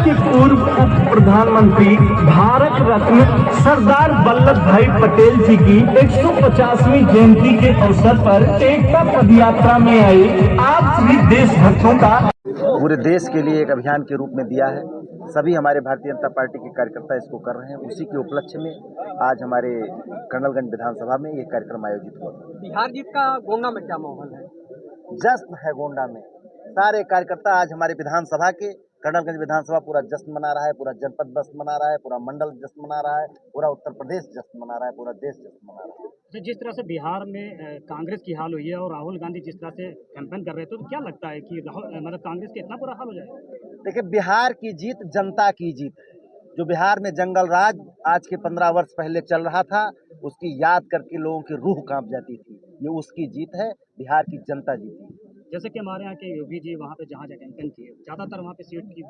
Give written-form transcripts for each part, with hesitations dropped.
के पूर्व उप प्रधानमंत्री भारत रत्न सरदार वल्लभ भाई पटेल जी की 150वीं जयंती के अवसर पर एकता पदयात्रा में आए आप सभी देशभक्तों का पूरे देश के लिए एक अभियान के रूप में दिया है। सभी हमारे भारतीय जनता पार्टी के कार्यकर्ता इसको कर रहे हैं। उसी के उपलक्ष्य में आज हमारे कर्नलगंज विधानसभा में ये कार्यक्रम आयोजित हुआ। बिहार जीत का गोंडा में क्या माहौल है? जश्न है गोंडा में। सारे कार्यकर्ता आज हमारे विधानसभा के कर्नलगंज विधानसभा पूरा जश्न मना रहा है, पूरा जनपद जश्न मना रहा है, पूरा मंडल जश्न मना रहा है, पूरा उत्तर प्रदेश जश्न मना रहा है, पूरा देश जश्न मना रहा है। तो जिस तरह से बिहार में कांग्रेस की हाल हुई है और राहुल गांधी जिस तरह से कैंपेन कर रहे थे, तो क्या लगता है कि मतलब कांग्रेस का इतना बुरा हाल हो जाएगा? देखिए, बिहार की जीत जनता की जीत है। जो बिहार में जंगल राज आज के 15 वर्ष पहले चल रहा था, उसकी याद करके लोगों की रूह कांप जाती थी। ये उसकी जीत है, बिहार की जनता जीती है। जैसे कि हमारे यहाँ के योगी जी वहाँ पे जहाँ कैंपेन किए, ज़्यादातर वहाँ पे सीट की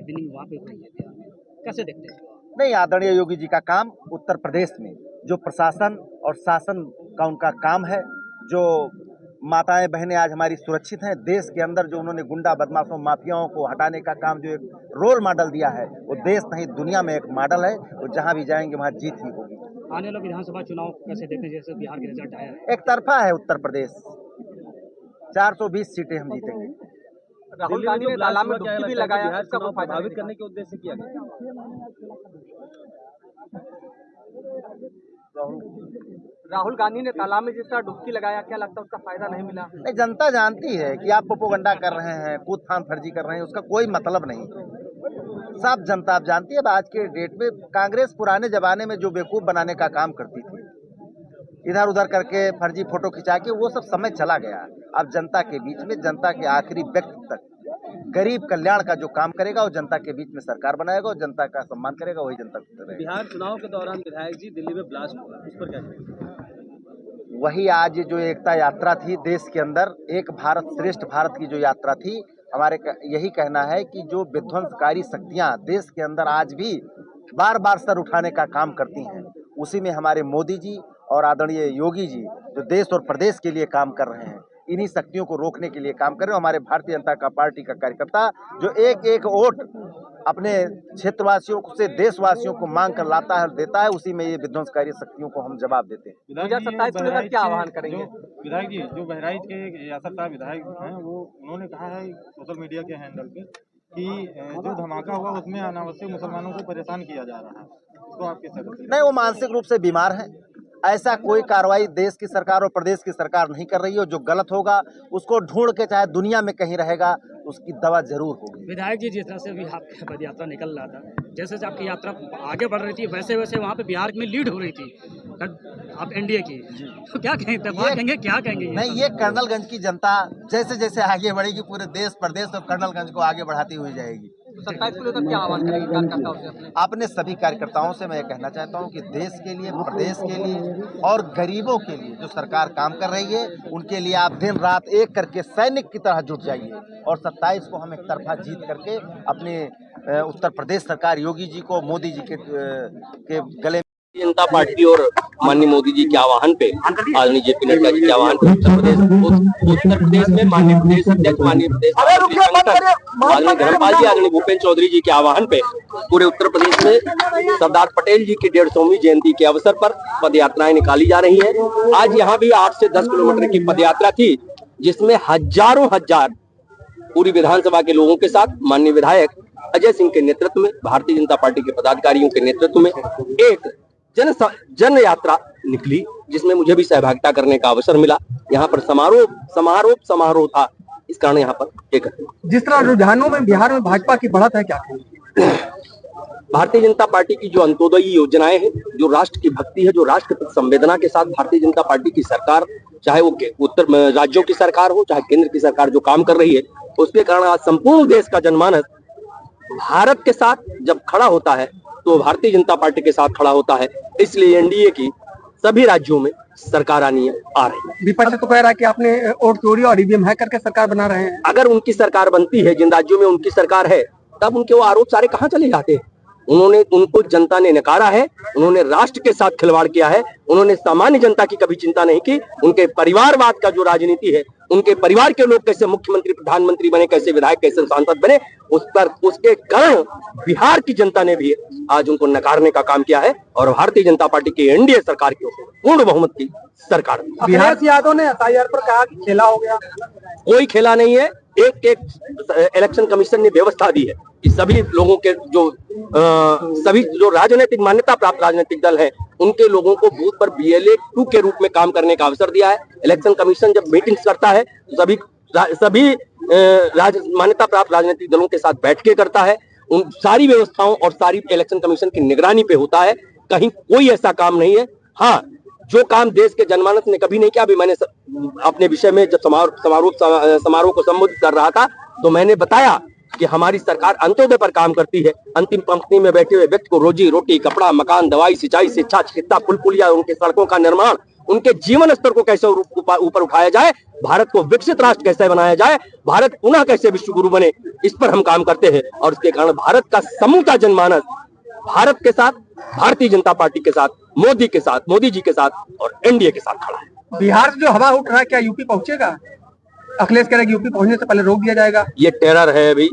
विनिंग वहाँ पे हुई है बिहार में, कैसे देखते हैं? नहीं, आदरणीय योगी जी का काम उत्तर प्रदेश में जो प्रशासन और शासन का उनका काम है, जो माताएं बहनें आज हमारी सुरक्षित हैं, देश के अंदर जो उन्होंने गुंडा बदमाशों माफियाओं को हटाने का काम जो एक रोल मॉडल दिया है, वो देश नहीं दुनिया में एक मॉडल है। वो जहां भी जाएंगे वहां जीत ही होगी। आने वाला विधानसभा चुनाव कैसे देखते हैं? जैसे बिहार के रिजल्ट आया है, एक तरफा है उत्तर प्रदेश, 420 सीटें हम जीतेंगे। राहुल गांधी ने तालाब में डुबकी भी लगाया, इसका कोई फायदा प्रभावित करने के उद्देश्य से किया गया। राहुल गांधी ने तालाब में जिस तरह डुबकी लगाया, क्या लगता है उसका फायदा नहीं मिला? नहीं, जनता जानती है कि आप प्रोपेगेंडा कर रहे हैं, कूद फान फर्जी कर रहे हैं, उसका कोई मतलब नहीं। सब जनता आप जानती है। आज के डेट में कांग्रेस पुराने जमाने में जो बेवकूफ बनाने का काम करती थी, इधर उधर करके फर्जी फोटो खिंचा के, वो सब समय चला गया। अब जनता के बीच में, जनता के आखिरी व्यक्ति तक गरीब कल्याण का जो काम करेगा, वो जनता के बीच में सरकार बनाएगा और जनता का सम्मान करेगा, वही जनता करेगा। बिहार चुनाव के दौरान विधायक जी दिल्ली में ब्लास्ट हुआ, उस पर क्या कहेंगे? वही आज जो एकता यात्रा थी देश के अंदर, एक भारत श्रेष्ठ भारत की जो यात्रा थी, हमारे यही कहना है कि जो विध्वंसकारी शक्तियां देश के अंदर आज भी बार बार सर उठाने का काम करती हैं, उसी में हमारे मोदी जी और आदरणीय योगी जी जो देश और प्रदेश के लिए काम कर रहे हैं, इन्हीं शक्तियों को रोकने के लिए काम कर रहे हैं। हमारे भारतीय जनता पार्टी का कार्यकर्ता जो एक एक वोट अपने क्षेत्रवासियों से देशवासियों को मांग कर लाता है और देता है, उसी में ये विध्वंसकारी शक्तियों को हम जवाब देते हैं। 2027 को लेकर क्या आह्वान करेंगे? विधायक जी जो बहराइच के यासर साहब विधायक हैं, वो उन्होंने कहा है सोशल मीडिया के हैंडल पे कि जो धमाका हुआ उसमें अनावश्यक मुसलमानों को परेशान किया जा रहा है, तो आप कैसे? नहीं, वो मानसिक रूप से बीमार हैं। ऐसा कोई कार्रवाई देश की सरकार और प्रदेश की सरकार नहीं कर रही है। जो गलत होगा उसको ढूंढ के, चाहे दुनिया में कहीं रहेगा, उसकी दवा जरूर होगी। विधायक जी जिस तरह से भी आपकी पद यात्रा निकल रहा था, जैसे जैसे आपकी यात्रा आगे बढ़ रही थी, वैसे वैसे वहाँ पे बिहार में लीड हो रही थी आप एनडीए की, तो क्या कहेंगे, क्या कहेंगे? नहीं, ये कर्नलगंज की जनता जैसे जैसे आगे बढ़ेगी, पूरे देश प्रदेश और कर्नलगंज को आगे बढ़ाती हुई जाएगी। 27 को लेकर क्या आह्वान करेंगे कार्यकर्ताओं से? अपने सभी कार्यकर्ताओं से मैं कहना चाहता हूं कि देश के लिए, प्रदेश के लिए और गरीबों के लिए जो सरकार काम कर रही है, उनके लिए आप दिन रात एक करके सैनिक की तरह जुट जाइए और 27 को हम एक तरफा जीत करके अपने उत्तर प्रदेश सरकार योगी जी को, मोदी जी के गले जनता पार्टी और माननीय मोदी जी के आह्वान पे, आदरणीय जेपी नड्डा जी के आह्वान पे उत्तर प्रदेश में माननीय प्रदेश अध्यक्ष, माननीय प्रदेश आदरणीय धर्मपाल जी, आदरणीय भूपेंद्र चौधरी जी के आह्वान पे पूरे उत्तर प्रदेश में सरदार पटेल जी की 150वीं जयंती के अवसर पर पद यात्राएं निकाली जा रही है। आज यहाँ भी 8 से 10 किलोमीटर की पद यात्रा थी, जिसमें हजारों हजार पूरी विधानसभा के लोगों के साथ माननीय विधायक अजय सिंह के नेतृत्व में, भारतीय जनता पार्टी के पदाधिकारियों के नेतृत्व में एक जन यात्रा निकली, जिसमें मुझे भी सहभागिता करने का अवसर मिला। यहाँ पर समारोह था, इस कारण यहाँ पर एक जिस तरह रुझानों में बिहार में भाजपा की बढ़त है, क्या भारतीय जनता पार्टी की जो अंत्योदयी योजनाएं हैं, जो राष्ट्र की भक्ति है, जो राष्ट्र की संवेदना के साथ भारतीय जनता पार्टी की सरकार, चाहे वो उत्तर राज्यों की सरकार हो, चाहे केंद्र की सरकार जो काम कर रही है, उसके कारण आज संपूर्ण देश का जनमानस भारत के साथ जब खड़ा होता है तो भारतीय जनता पार्टी के साथ खड़ा होता है। इसलिए एनडीए की सभी राज्यों में सरकार आनी आ रही है। विपक्ष तो कह रहा है कि आपने वोट चोरी और ईवीएम हैक करके सरकार बना रहे हैं। अगर उनकी सरकार बनती है, जिन राज्यों में उनकी सरकार है, तब उनके वो आरोप सारे कहाँ चले जाते हैं? उनको जनता ने नकारा है, उन्होंने राष्ट्र के साथ खिलवाड़ किया है, उन्होंने सामान्य जनता की कभी चिंता नहीं की। उनके परिवारवाद का जो राजनीति है उनके परिवार के लोग कैसे मुख्यमंत्री प्रधानमंत्री बने, कैसे विधायक, कैसे सांसद बने, उस पर उसके कारण बिहार की जनता ने भी आज उनको नकारने का काम किया है और भारतीय जनता पार्टी की एनडीए सरकार की पूर्ण बहुमत की सरकार। बिहार यादव ने एफआईआर पर कहा कि खेला हो गया। कोई खेला नहीं है। एक इलेक्शन कमीशन ने व्यवस्था दी है कि सभी लोगों के सभी जो राजनीतिक मान्यता प्राप्त राजनीतिक दल है उनके लोगों को बूथ पर BLA 2 के रूप में काम करने का अवसर दिया है। इलेक्शन कमीशन जब मीटिंग्स करता है तो सभी मान्यता प्राप्त राजनीतिक दलों के साथ बैठकें करता है। उन सारी व्यवस्थाओं और सारी इलेक्शन कमीशन की निगरानी पे होता है। कहीं कोई ऐसा काम नहीं है। हाँ, जो काम देश के जनमानस ने कभी नहीं किया। अभी मैंने अपने विषय में जब समारोह को संबोधित कर रहा था तो मैंने बताया कि हमारी सरकार अंत्योदय पर काम करती है। अंतिम पंक्ति में बैठे हुए व्यक्ति को रोजी रोटी, कपड़ा, मकान, दवाई, सिंचाई, शिक्षा, चिकित्सा, पुल पुलिया, उनके सड़कों का निर्माण, उनके जीवन स्तर को कैसे ऊपर उठाया जाए, भारत को विकसित राष्ट्र कैसे बनाया जाए, भारत पुनः कैसे विश्व गुरु बने, इस पर हम काम करते हैं। और इसके कारण भारत का समूचा जनमानस भारत के साथ, भारतीय जनता पार्टी के साथ, मोदी के साथ, मोदी जी के साथ और एनडीए के साथ खड़ा है। बिहार से जो हवा उठ रहा है, क्या यूपी पहुंचेगा? अखिलेश कह रहे हैं यूपी पहुंचने से पहले रोक दिया जाएगा। ये टेरर है।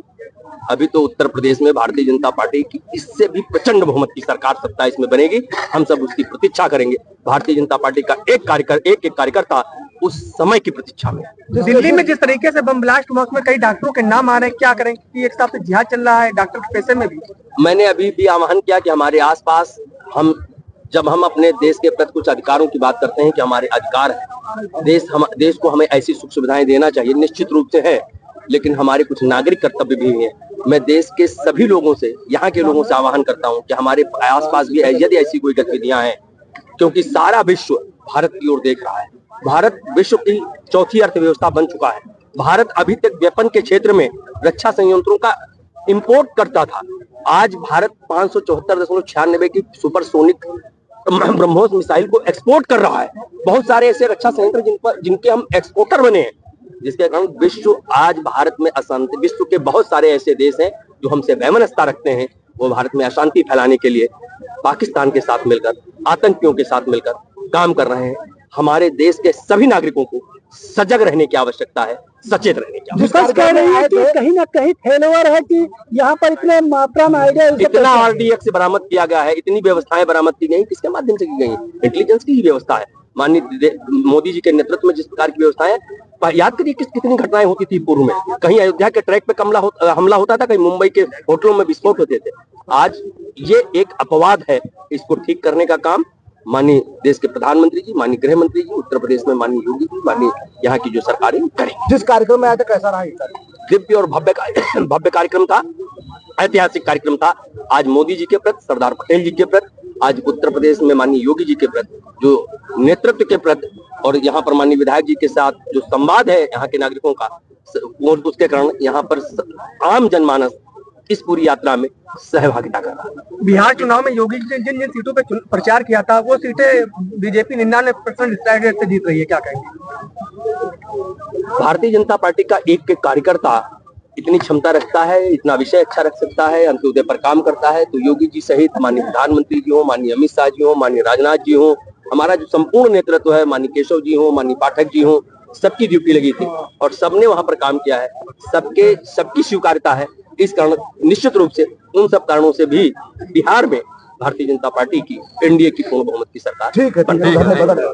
अभी तो उत्तर प्रदेश में भारतीय जनता पार्टी की इससे भी प्रचंड बहुमत की सरकार 27 में बनेगी। हम सब उसकी प्रतीक्षा करेंगे। भारतीय जनता पार्टी का एक कार्यकर्ता उस समय की प्रतीक्षा में। दिल्ली में जिस तरीके से बम ब्लास्ट हुआ उसमें कई डॉक्टरों के नाम आ रहे हैं, क्या करेंगे? क्योंकि एक हिसाब से जिहाद चल रहा है डॉक्टर के पैसे में भी। मैंने अभी भी आह्वान किया कि हमारे आसपास जब हम अपने देश के प्रति कुछ अधिकारों की बात करते हैं कि हमारे अधिकार है, देश को हमें ऐसी सुख सुविधाएं देना चाहिए, निश्चित रूप से है, लेकिन हमारे कुछ नागरिक कर्तव्य भी हैं। मैं देश के सभी लोगों से, यहाँ के लोगों से आह्वान करता हूँ कि हमारे आसपास भी यदि ऐसी कोई गतिविधियां हैं, क्योंकि सारा विश्व भारत की ओर देख रहा है। भारत विश्व की चौथी अर्थव्यवस्था बन चुका है। भारत अभी तक वेपन के क्षेत्र में रक्षा संयंत्रों का इंपोर्ट करता था। आज भारत 574.96 की सुपरसोनिक ब्रह्मोस मिसाइल को एक्सपोर्ट कर रहा है। बहुत सारे ऐसे रक्षा संयंत्र जिनके हम एक्सपोर्टर बने हैं, जिसके कारण विश्व आज भारत में अशांति, विश्व के बहुत सारे ऐसे देश हैं जो हमसे वैमनस्यता रखते हैं, वो भारत में अशांति फैलाने के लिए पाकिस्तान के साथ मिलकर, आतंकियों के साथ मिलकर काम कर रहे हैं। हमारे देश के सभी नागरिकों को सजग रहने की आवश्यकता है, सचेत रहने की आवश्यकता कह रहे हैं कि कहीं ना कहीं फेलवर है कि यहाँ पर इतने मात्रा में आइडिया, इतना RDX बरामद किया गया है, इतनी व्यवस्थाएं बरामद की गई, किसके माध्यम से की गई? इंटेलिजेंस की ही व्यवस्था है। माननीय मोदी जी के नेतृत्व में जिस प्रकार की व्यवस्थाएं, याद करिए कितनी घटनाएं होती थी पूर्व में। कहीं अयोध्या के ट्रैक पे हमला होता था, कहीं मुंबई के होटलों में विस्फोट होते थे। आज ये एक अपवाद है, इसको ठीक करने का काम माननीय देश के प्रधानमंत्री जी, माननीय गृह मंत्री जी, उत्तर प्रदेश में माननीय योगी जी, माननीय यहाँ की जो सरकारें करेंगी। जिस कार्यक्रम में आया था कैसा रहा? दिव्य और भव्य कार्यक्रम था, ऐतिहासिक कार्यक्रम था। आज मोदी जी के प्रति, सरदार पटेल जी के प्रति, आज उत्तर प्रदेश में माननीय योगी जी के प्रति, जो नेतृत्व के प्रति, और यहाँ पर माननीय विधायक जी के साथ जो संवाद है यहाँ के नागरिकों का, उसके कारण यहाँ पर आम जनमानस इस पूरी यात्रा में सहभागिता कर रहा है। बिहार चुनाव में योगी जी ने जिन जिन सीटों पे प्रचार किया था वो सीटें बीजेपी 99% से जीत रही है, क्या कहेंगे? भारतीय जनता पार्टी का एक कार्यकर्ता इतनी क्षमता रखता है, इतना विषय अच्छा रख सकता है, अंत्योदय पर काम करता है, तो योगी जी सहित माननीय प्रधानमंत्री जी हो, माननीय अमित शाह जी हो, माननीय राजनाथ जी हो, हमारा जो संपूर्ण नेतृत्व है, माननीय केशव जी हो, माननीय पाठक जी हो, सबकी ड्यूटी लगी थी और सबने वहां पर काम किया है। सबकी स्वीकार्यता है। इस कारण निश्चित रूप से उन सब कारणों से भी बिहार में भारतीय जनता पार्टी की एनडीए की पूर्ण बहुमत की सरकार। ठीक है।